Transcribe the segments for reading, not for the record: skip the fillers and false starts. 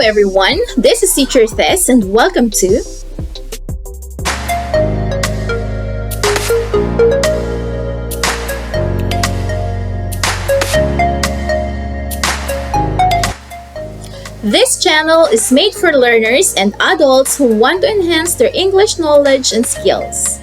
everyone, this is Teacher Tess and welcome to This channel is made for learners and adults who want to enhance their English knowledge and skills.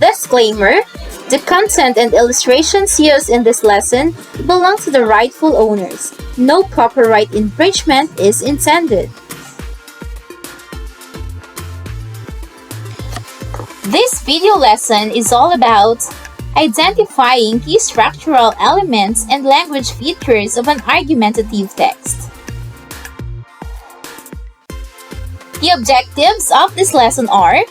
Disclaimer: the content and illustrations used in this lesson belong to the rightful owners. No copyright infringement is intended. This video lesson is all about identifying key structural elements and language features of an argumentative text. The objectives of this lesson are: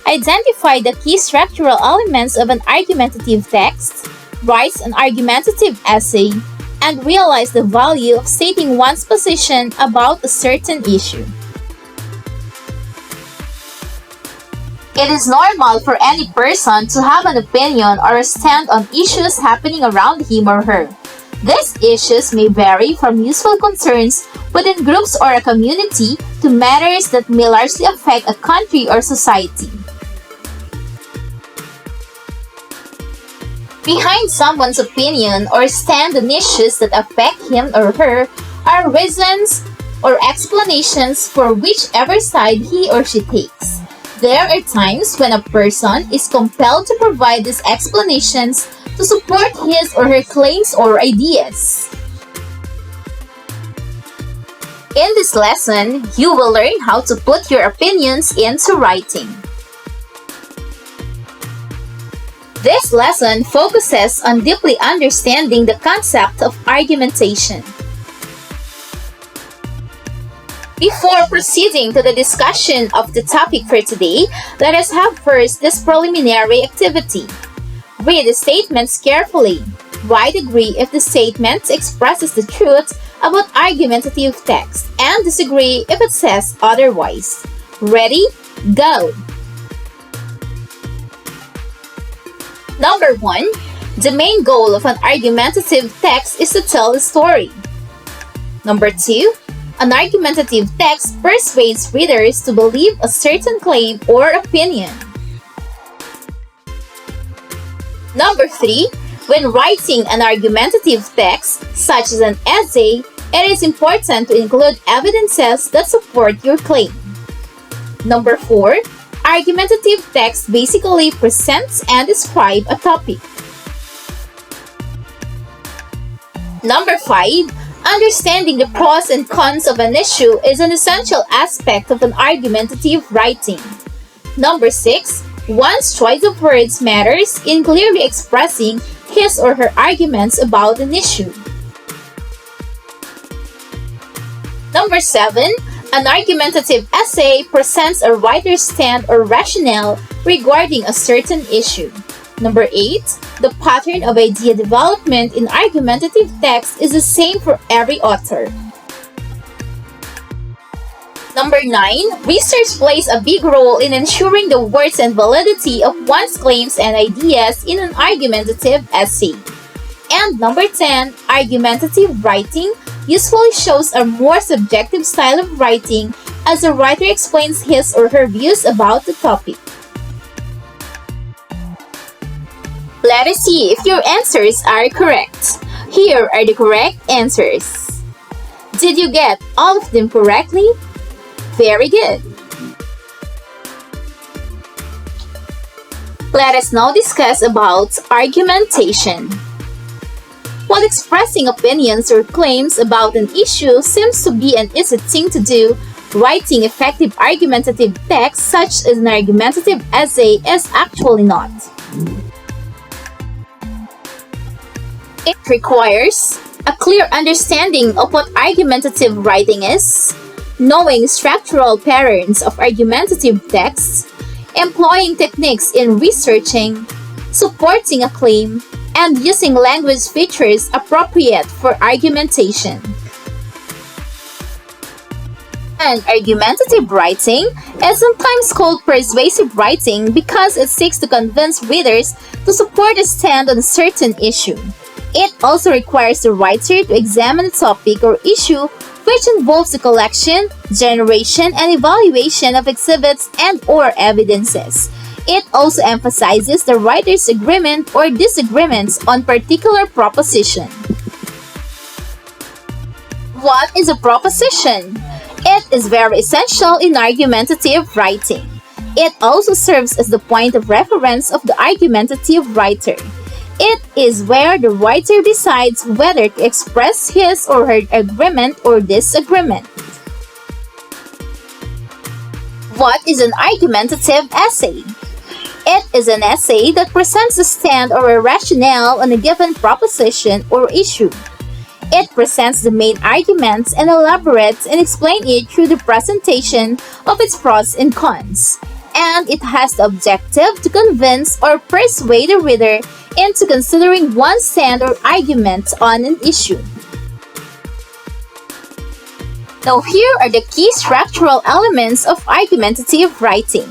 identify the key structural elements of an argumentative text, write an argumentative essay, and realize the value of stating one's position about a certain issue. It is normal for any person to have an opinion or a stand on issues happening around him or her. These issues may vary from useful concerns within groups or a community to matters that may largely affect a country or society. Behind someone's opinion or stand on issues that affect him or her are reasons or explanations for whichever side he or she takes. There are times when a person is compelled to provide these explanations to support his or her claims or ideas. In this lesson, you will learn how to put your opinions into writing. This lesson focuses on deeply understanding the concept of argumentation. Before proceeding to the discussion of the topic for today, let us have first this preliminary activity. Read the statements carefully. Write agree if the statement expresses the truth about argumentative text and disagree if it says otherwise. Ready? Go! Number 1. The main goal of an argumentative text is to tell a story. Number 2. An argumentative text persuades readers to believe a certain claim or opinion. Number 3. When writing an argumentative text, such as an essay, it is important to include evidences that support your claim. Number 4. Argumentative text basically presents and describes a topic. Number 5. Understanding the pros and cons of an issue is an essential aspect of an argumentative writing. Number 6. One's choice of words matters in clearly expressing his or her arguments about an issue. Number 7. An argumentative essay presents a writer's stand or rationale regarding a certain issue. Number 8. The pattern of idea development in argumentative text is the same for every author. Number 9. Research plays a big role in ensuring the worth and validity of one's claims and ideas in an argumentative essay. And number 10. Argumentative writing usually shows a more subjective style of writing as the writer explains his or her views about the topic. Let us see if your answers are correct. Here are the correct answers. Did you get all of them correctly? Very good. Let us now discuss about argumentation. While expressing opinions or claims about an issue seems to be an easy thing to do, writing effective argumentative text such as an argumentative essay is actually not. It requires a clear understanding of what argumentative writing is, knowing structural patterns of argumentative texts, employing techniques in researching, supporting a claim, and using language features appropriate for argumentation. And argumentative writing is sometimes called persuasive writing because it seeks to convince readers to support a stand on a certain issue. It also requires the writer to examine a topic or issue which involves the collection, generation, and evaluation of exhibits and/or evidences. It also emphasizes the writer's agreement or disagreements on particular proposition. What is a proposition? It is very essential in argumentative writing. It also serves as the point of reference of the argumentative writer. It is where the writer decides whether to express his or her agreement or disagreement. What is an argumentative essay? It is an essay that presents a stand or a rationale on a given proposition or issue. It presents the main arguments and elaborates and explains it through the presentation of its pros and cons. And it has the objective to convince or persuade the reader into considering one stand or argument on an issue. Now here are the key structural elements of argumentative writing.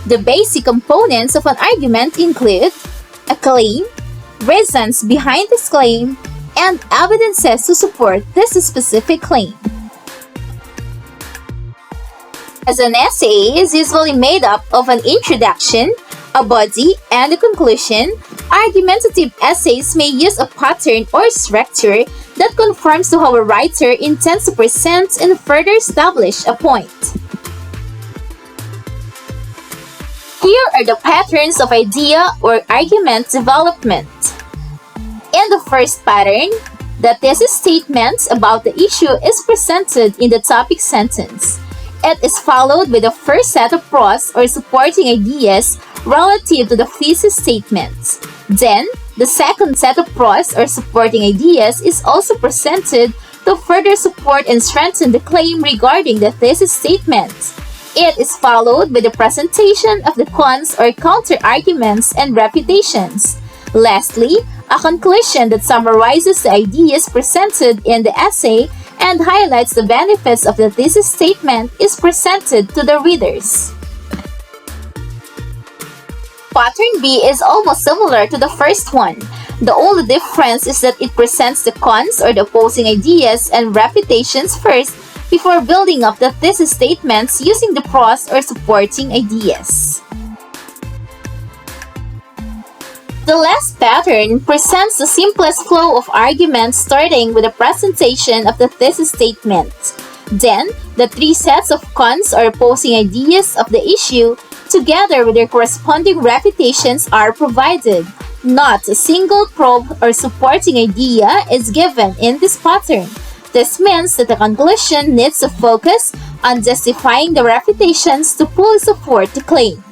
The basic components of an argument include a claim, reasons behind this claim, and evidences to support this specific claim. As an essay is usually made up of an introduction, a body, and a conclusion, argumentative essays may use a pattern or structure that conforms to how a writer intends to present and further establish a point. Here are the patterns of idea or argument development. In the first pattern, the thesis statement about the issue is presented in the topic sentence. It is followed by the first set of pros or supporting ideas relative to the thesis statement. Then, the second set of pros or supporting ideas is also presented to further support and strengthen the claim regarding the thesis statement. It is followed by the presentation of the cons or counter-arguments and refutations. Lastly, a conclusion that summarizes the ideas presented in the essay and highlights the benefits of the thesis statement is presented to the readers. Pattern B is almost similar to the first one. The only difference is that it presents the cons or the opposing ideas and refutations first before building up the thesis statements using the pros or supporting ideas. The last pattern presents the simplest flow of arguments starting with the presentation of the thesis statement. Then, the three sets of cons or opposing ideas of the issue, together with their corresponding refutations, are provided. Not a single pro or supporting idea is given in this pattern. This means that the conclusion needs to focus on justifying the refutations to fully support the claim.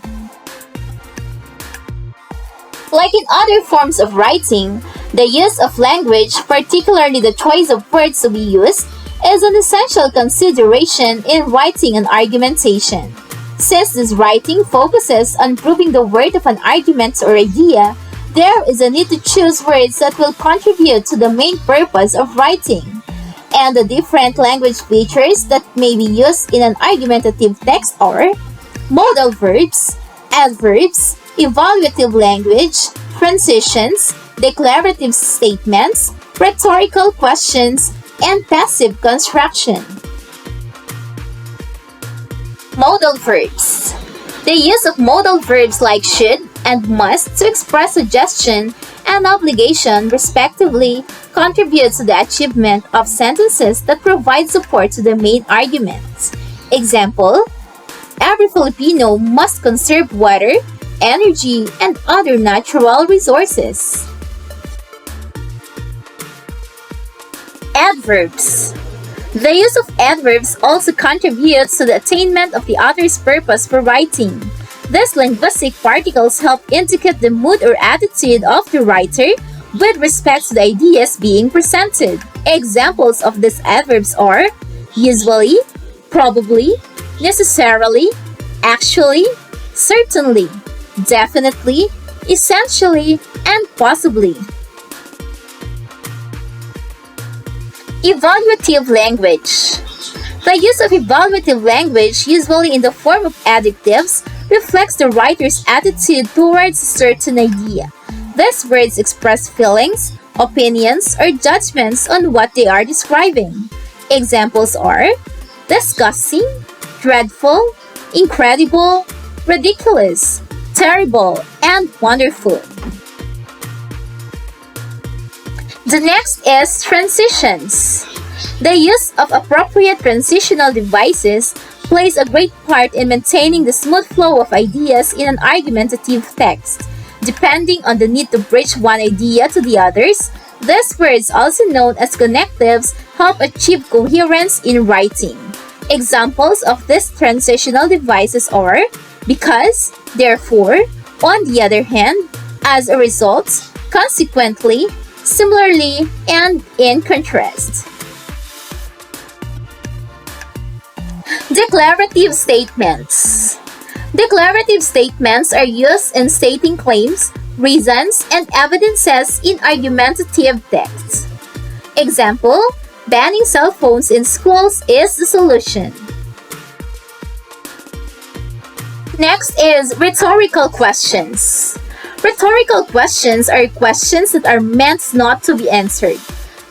Like in other forms of writing, the use of language, particularly the choice of words to be used, is an essential consideration in writing and argumentation. Since this writing focuses on proving the worth of an argument or idea, there is a need to choose words that will contribute to the main purpose of writing. And the different language features that may be used in an argumentative text are modal verbs, adverbs, evaluative language, transitions, declarative statements, rhetorical questions, and passive construction. Modal verbs. The use of modal verbs like should and must to express suggestion and obligation, respectively, contributes to the achievement of sentences that provide support to the main arguments. Example: every Filipino must conserve water, energy, and other natural resources. Adverbs. The use of adverbs also contributes to the attainment of the author's purpose for writing. These linguistic particles help indicate the mood or attitude of the writer with respect to the ideas being presented. Examples of these adverbs are usually, probably, necessarily, actually, certainly, definitely, essentially, and possibly. Evaluative language. The use of evaluative language, usually in the form of adjectives, reflects the writer's attitude towards a certain idea. These words express feelings, opinions, or judgments on what they are describing. Examples are disgusting, dreadful, incredible, ridiculous, terrible, and wonderful. The next is transitions. The use of appropriate transitional devices plays a great part in maintaining the smooth flow of ideas in an argumentative text. Depending on the need to bridge one idea to the others, these words, also known as connectives, help achieve coherence in writing. Examples of these transitional devices are because, therefore, on the other hand, as a result, consequently, similarly, and in contrast. Declarative statements. Declarative statements are used in stating claims, reasons, and evidences in argumentative texts. Example, banning cell phones in schools is the solution. Next is rhetorical questions. Rhetorical questions are questions that are meant not to be answered.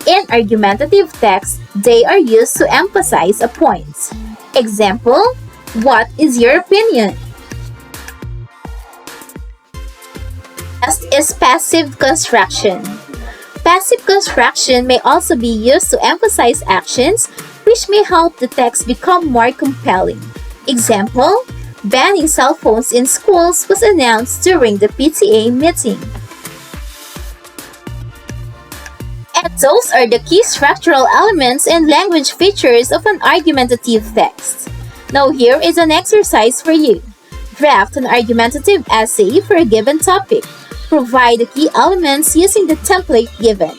In argumentative text, they are used to emphasize a point. Example, what is your opinion? Next is passive construction. Passive construction may also be used to emphasize actions which may help the text become more compelling. Example, banning cell phones in schools was announced during the PTA meeting. And those are the key structural elements and language features of an argumentative text. Now here is an exercise for you. Draft an argumentative essay for a given topic. Provide the key elements using the template given.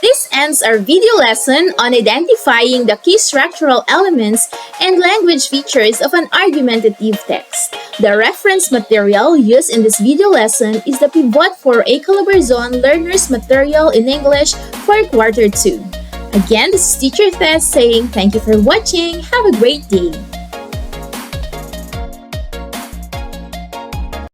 This ends our video lesson on identifying the key structural elements and language features of an argumentative text. The reference material used in this video lesson is the Pivot for A Calabarzon Learners Material in English for Quarter 2. Again, this is Teacher Tess saying thank you for watching. Have a great day.